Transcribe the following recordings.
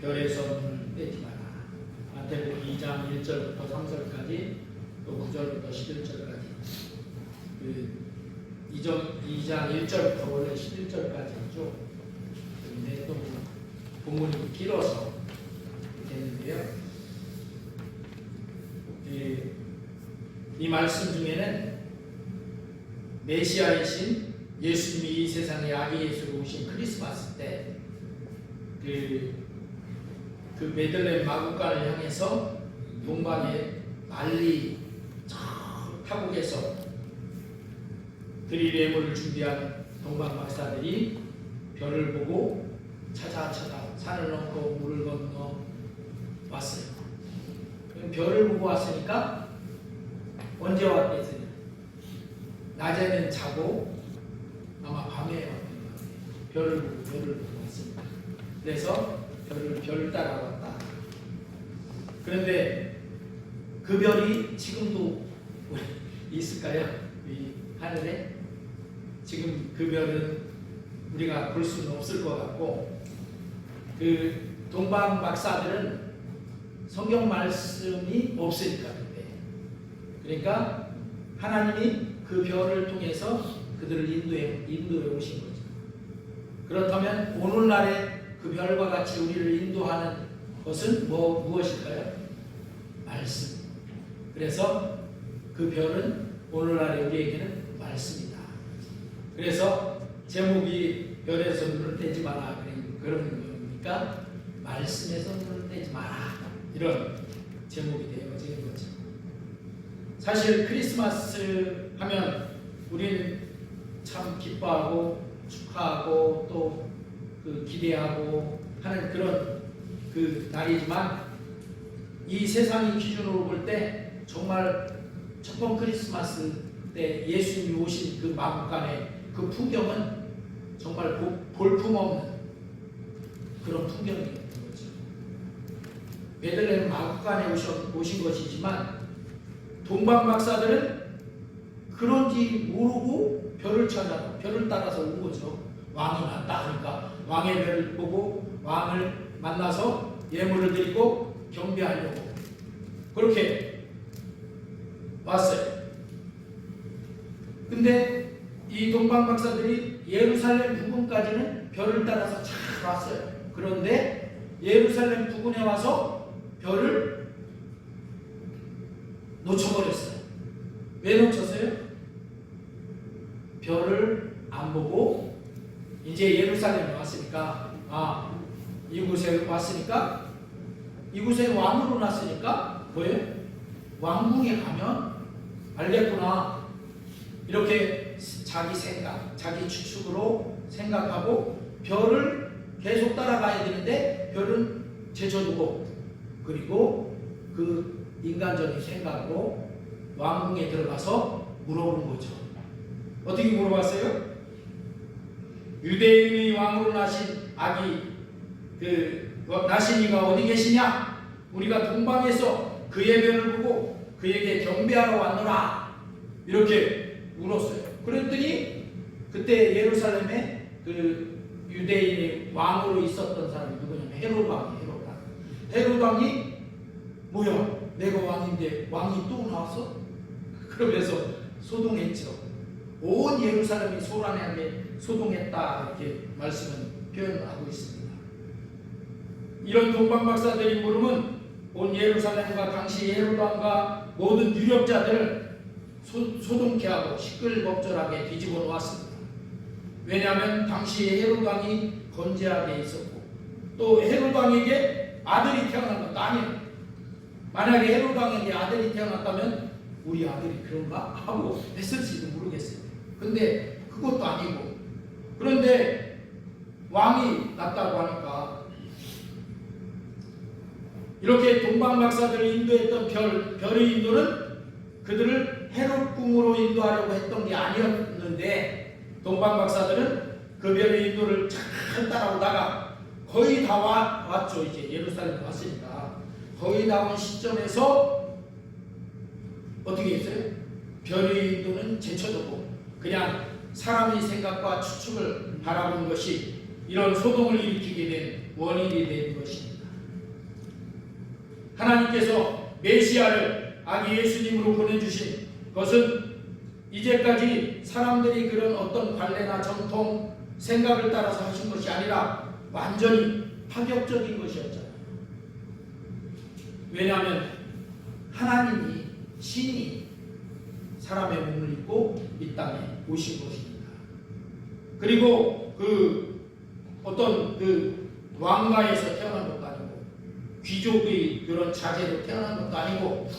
별에서 눈을 떼지 마라. 마태복음 2장 1절부터 3절까지 또 9절부터 11절까지 2장 1절부터 원래 11절까지죠. 그런데 또 본문이 길어서 되는데요. 이 말씀 중에는 메시아이신 예수님이 이 세상에 아기 예수로 오신 크리스마스 때 그 베들레헴 마구간을 향해서 동방에 난리 저 타국에서 드릴 예물을 준비한 동방 박사들이 별을 보고 찾아 산을 넘고 물을 건너 왔어요. 별을 보고 왔으니까 언제 왔겠어요? 낮에는 자고 아마 밤에 왔던 것 같아요. 별을 보고 왔습니다. 그래서 별을 따라왔다. 그런데 그 별이 지금도 있을까요? 이 하늘에? 지금 그 별은 우리가 볼 수는 없을 것 같고, 그 동방 박사들은 성경 말씀이 없으니까 그때. 그러니까 하나님이 그 별을 통해서 그들을 인도해 오신 거죠. 그렇다면 오늘날에 그 별과 같이 우리를 인도하는 것은 무엇일까요? 말씀. 그래서 그 별은 오늘날에 우리에게는 말씀이다. 그래서 제목이 별에서 눈을 떼지 마라 그런 겁니까? 말씀에서 눈을 떼지 마라, 이런 제목이 되어진 거죠. 사실 크리스마스 하면 우리는 참 기뻐하고 축하하고 또 기대하고 하는 그런 날이지만, 이 세상의 기준으로 볼 때 정말 첫 번 크리스마스 때 예수님이 오신 그 마구간의 그 풍경은 정말 볼품없는 그런 풍경이었던 거죠. 베들레헴 마구간에 오신 것이지만 동방 박사들은 그런지 모르고 별을 찾아 별을 따라서 온 거죠. 왕이 났다 하니까 왕의 별을 보고 왕을 만나서 예물을 드리고 경배하려고 그렇게 왔어요. 근데 이 동방 박사들이 예루살렘 부근까지는 별을 따라서 잘 왔어요. 그런데 예루살렘 부근에 와서 별을 놓쳐버렸어요. 왜 놓쳤어요? 별을 안 보고 이제 예루살렘에 왔으니까, 이곳에 왔으니까, 이곳에 왕으로 났으니까 뭐예요? 왕궁에 가면 알겠구나, 이렇게 자기 생각, 자기 추측으로 생각하고 별을 계속 따라가야 되는데 별은 제쳐두고, 그리고 그 인간적인 생각으로 왕궁에 들어가서 물어본 거죠. 어떻게 물어봤어요? 유대인의 왕으로 나신 아기 나신 이가 어디 계시냐? 우리가 동방에서 그의 별을 보고 그에게 경배하러 왔노라, 이렇게 물었어요. 그랬더니 그때 예루살렘에 유대인의 왕으로 있었던 사람이 누구냐면 헤롯 왕이에요. 헤롯 왕이 뭐야? 내가 왕인데 왕이 또 나왔어? 그러면서 소동했죠. 온 예루살렘이 소동했다, 이렇게 말씀은 표현하고 있습니다. 이런 동방 박사들이 물으면 온 예루살렘과 당시 헤롯 왕과 모든 유력자들을 소동케 하고 시끌벅적하게 뒤집어 놓았습니다. 왜냐하면 당시 헤롯 왕이 건재하게 있었고, 또 헤롯 왕에게 아들이 태어난 것도 아니에요. 만약에 헤롯 왕에게 아들이 태어났다면 우리 아들이 그런가 하고 했을지도 모르겠어요. 근데 그것도 아니고, 그런데 왕이 났다고 하니까 이렇게 동방 박사들을 인도했던 별의 인도는 그들을 헤롯 궁으로 인도하려고 했던 게 아니었는데, 동방 박사들은 그 별의 인도를 잘 따라오다가 거의 다 왔죠. 이제 예루살렘에 왔으니까 거의 다 온 시점에서 어떻게 했어요? 별의 인도는 제쳐두고 그냥 사람의 생각과 추측을 바라보는 것이 이런 소동을 일으키게 된 원인이 된 것입니다. 하나님께서 메시아를 아기 예수님으로 보내주신 것은 이제까지 사람들이 그런 어떤 관례나 전통, 생각을 따라서 하신 것이 아니라 완전히 파격적인 것이었잖아요. 왜냐하면 하나님이, 신이 사람의 몸을 입고 이 땅에 오신 것입니다. 그리고 그 어떤 그 왕가에서 태어난 것도 아니고 귀족의 그런 자제로 태어난 것도 아니고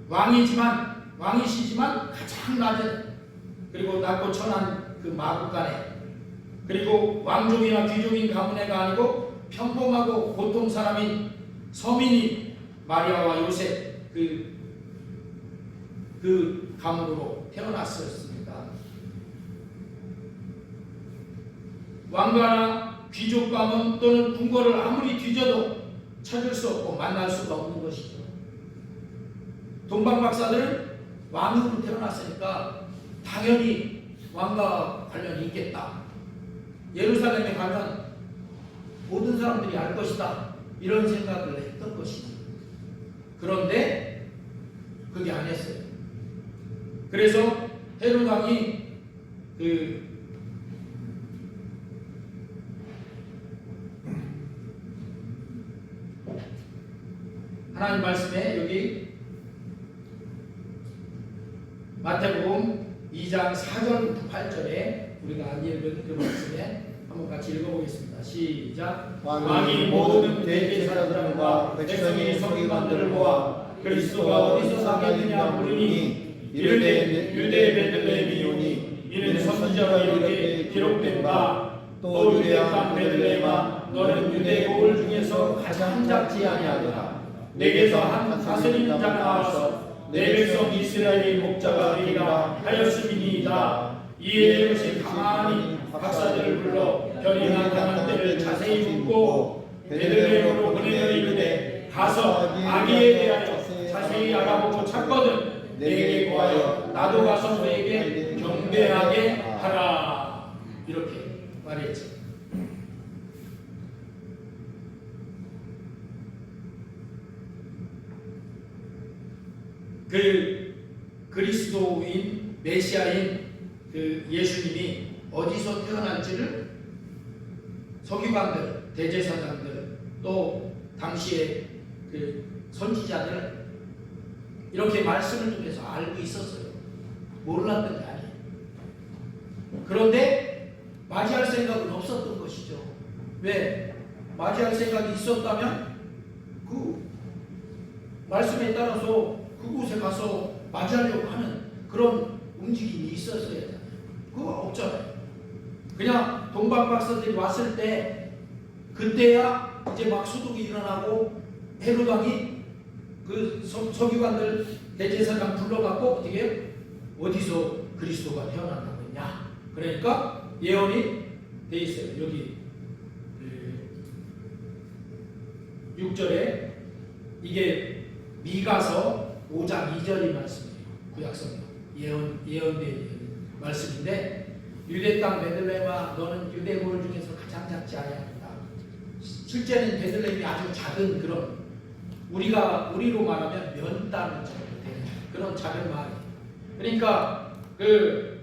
왕이시지만 가장 낮은, 그리고 낮고 천한 그 마국간에, 그리고 왕족이나 귀족인 가문애가 아니고 평범하고 보통 사람인 서민이 마리아와 요셉 그 가문으로 태어났었습니다. 왕가나 귀족 가문 또는 궁궐을 아무리 뒤져도 찾을 수 없고 만날 수가 없는 것이죠. 동방 박사들은 왕으로 태어났으니까 당연히 왕과 관련이 있겠다. 예루살렘에 가면 모든 사람들이 알 것이다. 이런 생각을 했던 것이죠. 그런데 그게 아니었어요. 그래서 헤롯 왕이 하나님 말씀에 여기 마태복음 2장 4절부터 8절에 우리가 안 읽은 그 말씀에 한번 같이 읽어보겠습니다. 시작. 왕이 모든 대제사장들과 백성의 서기관들을 모아 그리스도가 어디서 나겠느냐 물으니 이르되 유대 베들레헴이오니 이는 선지자가 이르되 기록된 바 또 유대 땅 베들레헴아 너는 유대 고을 중에서 가장 작지 아니하더라. 내게서 한 다스리는 자가 나와서 내 백성 이스라엘의 목자가 되리라 하였음이니이다. 이에 헤롯이 가만히 박사들을 불러 별이 나타난 때를 자세히 묻고 베들레헴으로 보내려 이르되 가서 아기에 대하여 자세히 알아보고 찾거든 내게 구하여 나도 가서 너에게 경배하게 하라. 이렇게 말했죠. 그 그리스도인 메시아인 그 예수님이 어디서 태어날지를 서기관들, 대제사장들, 또 당시의 그 선지자들 이렇게 말씀을 통해서 알고 있었어요. 몰랐던 게 아니에요. 그런데 맞이할 생각은 없었던 것이죠. 왜? 맞이할 생각이 있었다면 그 말씀에 따라서 그곳에 가서 맞이하려고 하는 그런 움직임이 있었어야 되잖아요. 그거 없잖아요. 그냥 동방 박사들이 왔을 때 그때야 이제 막 소동이 일어나고 헤롯 왕이 그 서기관들 대제사장 불러갖고 어떻게 어디서 그리스도가 태어난다고 했냐. 그러니까 예언이 돼 있어요. 여기 6절에 이게 미가서 5장 2절이 말씀이에요. 구약성경 예언된 말씀인데 유대 땅 베들레헴아 너는 유대 고을 중에서 가장 작지 아니하다. 실제는 베들레헴이 아주 작은 그런 우리로 말하면 면 땅 정도 되는 그런 작은 마을이에요. 그러니까 그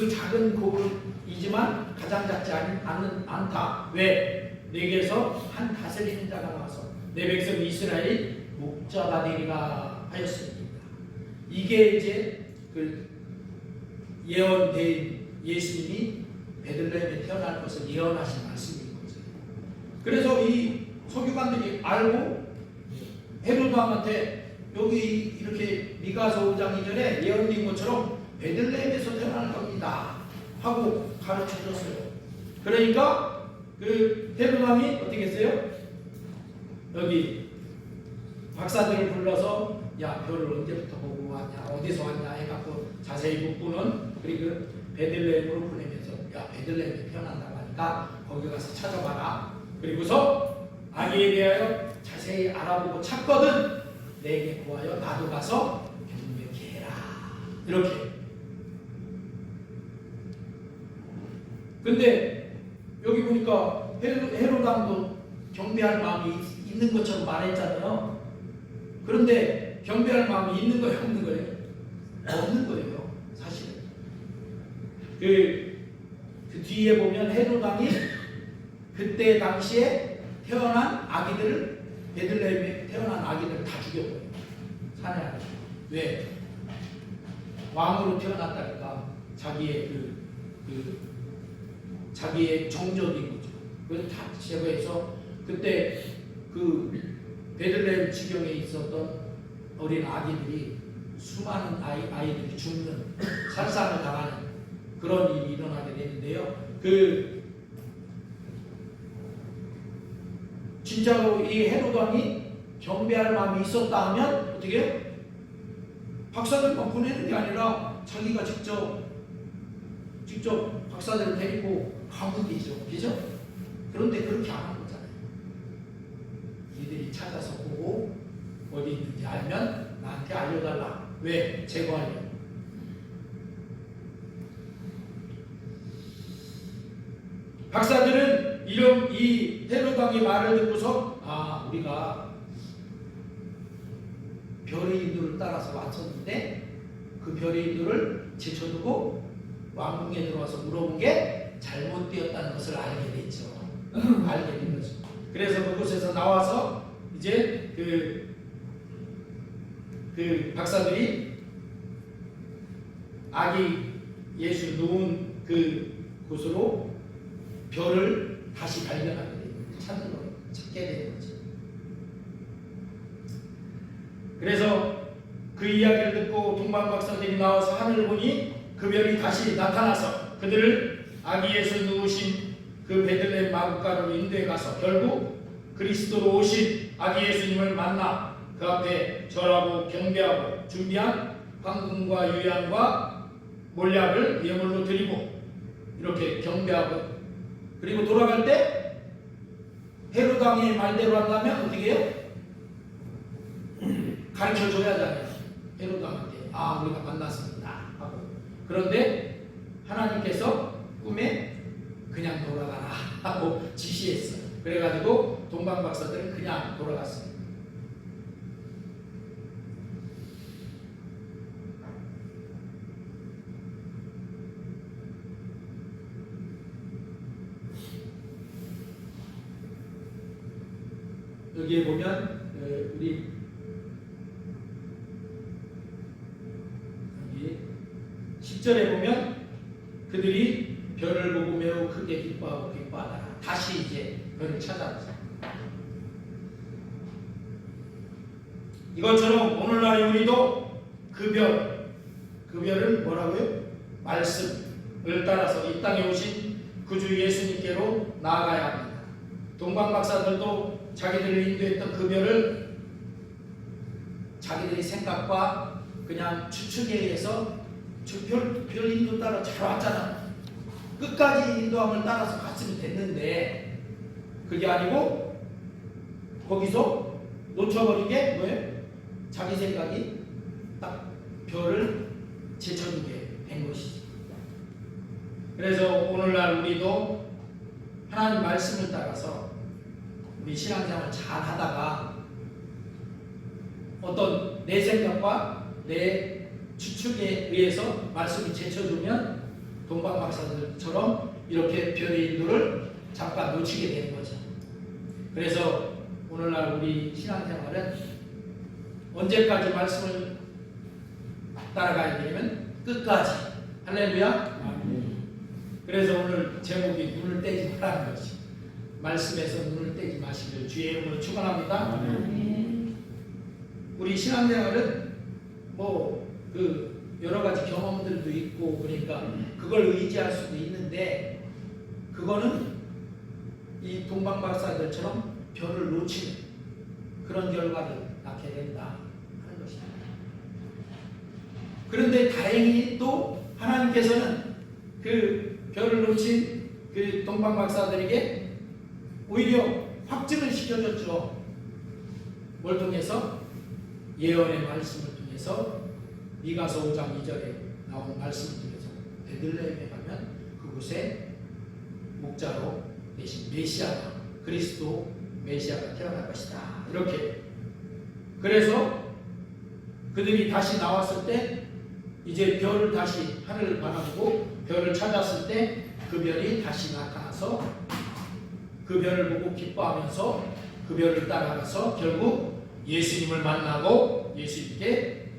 작은 고을이지만 가장 작지 않다. 왜? 내게서 한 다스리는 자가 나와서 내 백성 이스라엘이 목자가 되리라 하였습니다. 이게 이제 그 예언된 예수님이 베들레헴에 태어날 것을 예언하신 말씀인 거죠. 그래서 이 서기관들이 알고 헤롯 왕한테 여기 이렇게 미가서 5장 2절에 예언된 것처럼 베들레헴에서 태어날 겁니다 하고 가르쳐 줬어요. 그러니까 그 헤롯 왕이 어떻게 했어요? 여기 박사들을 불러서 야 별을 언제부터 보고 왔냐 어디서 왔냐 해갖고 자세히 묻고는 그리고 베들레헴으로 보내면서 야 베들레헴에 태어난다고 하니까 거기 가서 찾아봐라. 그리고서 아기에 대하여 자세히 알아보고 찾거든 내게 구하여 나도 가서 경배케 해라. 이렇게. 근데 여기 보니까 헤로당도 경배할 마음이 있는 것처럼 말했잖아요. 그런데 경배할 마음이 있는 거예요, 없는 거예요? 없는 거예요, 사실은. 그 뒤에 보면 헤로당이 그때 당시에 태어난 아기들을, 베들레헴에 태어난 아기들을 다 죽여버려요. 사냥을. 왜? 왕으로 태어났다니까 자기의 자기의 정적인 거죠. 그래서 다 제거해서 그때 그 베들레헴 지경에 있었던 어린 아기들이 수많은 아이들이 죽는 살상을 당하는 그런 일이 일어나게 되는데요. 진짜로 이 헤롯 왕이 경배할 마음이 있었다 하면 어떻게 해요? 박사들만 보내는 게 아니라 자기가 직접 박사들을 데리고 가면 되죠. 그죠? 그런데 그렇게 안 한 거잖아요. 이들이 찾아서 보고 어디 있는지 알면 나한테 알려달라. 왜? 제거하려고. 박사들은 이 헤롯 왕의 말을 듣고서 우리가 별의 인도를 따라서 왔었는데 그 별의 인도를 제쳐두고 왕궁에 들어와서 물어본 게 잘못되었다는 것을 알게 됐죠. 알게 된 거죠. 그래서 그곳에서 나와서 이제 그 박사들이 아기 예수 놓은 그 곳으로 별을 다시 발견하게 되는 거예요. 찾게 되는 거죠. 그래서 그 이야기를 듣고 동방 박사들이 나와서 하늘을 보니 그 별이 다시 나타나서 그들을 아기 예수 누우신 그 베들레헴 마구가로 인도해 가서 결국 그리스도로 오신 아기 예수님을 만나 그 앞에 절하고 경배하고 준비한 황금과 유향과 몰약을 예물로 드리고 이렇게 경배하고 그리고 돌아갈 때 헤롯 왕의 말대로 한다면 어떻게 해요? 가르쳐줘야 하잖아요. 헤롯 왕한테 우리가 만났습니다 하고. 그런데 하나님께서 꿈에 그냥 돌아가라 하고 지시했어요. 그래가지고 동방 박사들은 그냥 돌아갔어요. 여기에 보면 우리 여기 10절에 보면 그들이 별을 보고 매우 크게 기뻐하고 기뻐하다가 다시 이제 별을 찾아왔어요. 이것처럼 오늘날 우리도 그 별은 뭐라고요? 말씀을 따라서 이 땅에 오신 구주 예수님께로 나아가야 합니다. 동방 박사들도 자기들을 인도했던 그 별을 자기들의 생각과 그냥 추측에 의해서 별 인도 따라 잘 왔잖아. 끝까지 인도함을 따라서 갔으면 됐는데 그게 아니고 거기서 놓쳐버린 게 뭐예요? 자기 생각이 딱 별을 제쳐두게 된 것이지. 그래서 오늘날 우리도 하나님 말씀을 따라서 우리 신앙생활 잘 하다가 어떤 내 생각과 내 추측에 의해서 말씀이 제쳐두면 동방 박사들처럼 이렇게 별의 인도를 잠깐 놓치게 되는 거죠. 그래서 오늘날 우리 신앙생활은 언제까지 말씀을 따라가야 되냐면 끝까지. 할렐루야. 그래서 오늘 제목이 눈을 떼지 말라는 것이 말씀에서 눈을 떼지 마시길 주의 이름으로 축원합니다. 우리 신앙생활은 여러 가지 경험들도 있고 그러니까 그걸 의지할 수도 있는데 그거는 이 동방 박사들처럼 별을 놓치는 그런 결과를 낳게 된다 하는 것입니다. 그런데 다행히 또 하나님께서는 그 별을 놓친 그 동방 박사들에게 오히려 확증을 시켜줬죠. 뭘 통해서? 예언의 말씀을 통해서 미가서 5장 2절에 나온 말씀을 통해서 베들레헴에 가면 그곳에 목자로 대신 메시아가 그리스도 메시아가 태어날 것이다. 이렇게. 그래서 그들이 다시 나왔을 때 이제 별을 다시 하늘을 바라보고 별을 찾았을 때 그 별이 다시 나타나서 그 별을 보고 기뻐하면서 그 별을 따라가서 결국 예수님을 만나고 예수님께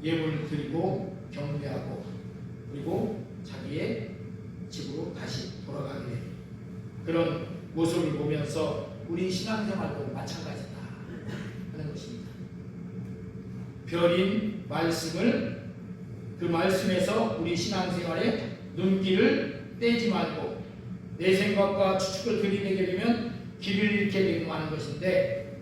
예물을 드리고 경배하고 그리고 자기의 집으로 다시 돌아가게 됩니다. 그런 모습을 보면서 우리 신앙생활도 마찬가지다 하는 것입니다. 별인 말씀을 그 말씀에서 우리 신앙생활에 눈길을 떼지 말고 내 생각과 추측을 들이대게 되면 길을 잃게 되고 마는 것인데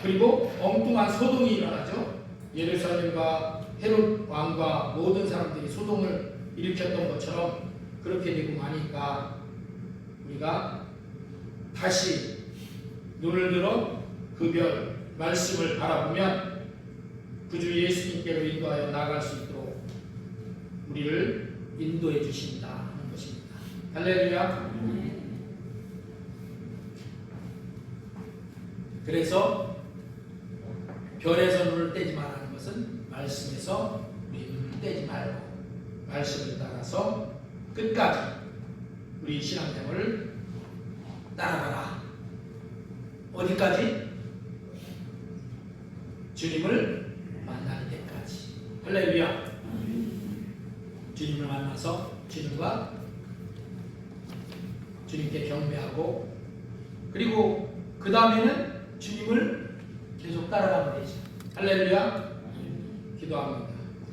그리고 엉뚱한 소동이 일어나죠. 예루살렘과 헤롯 왕과 모든 사람들이 소동을 일으켰던 것처럼 그렇게 되고 마니까 우리가 다시 눈을 들어 그 별 말씀을 바라보면 그 주 예수님께로 인도하여 나아갈 수 있도록 우리를 인도해 주신다 하는 것입니다. 할렐루야. 그래서 별에서 눈을 떼지 말라는 것은 말씀에서 우리 눈을 떼지 말고 말씀을 따라서 끝까지 우리 신앙생활을 따라가라. 어디까지? 주님을 만날 때까지. 할렐루야. 주님을 만나서 주님과 주님께 경배하고 그리고 그 다음에는 주님을 계속 따라가면 되죠. 할렐루야. 기도합니다.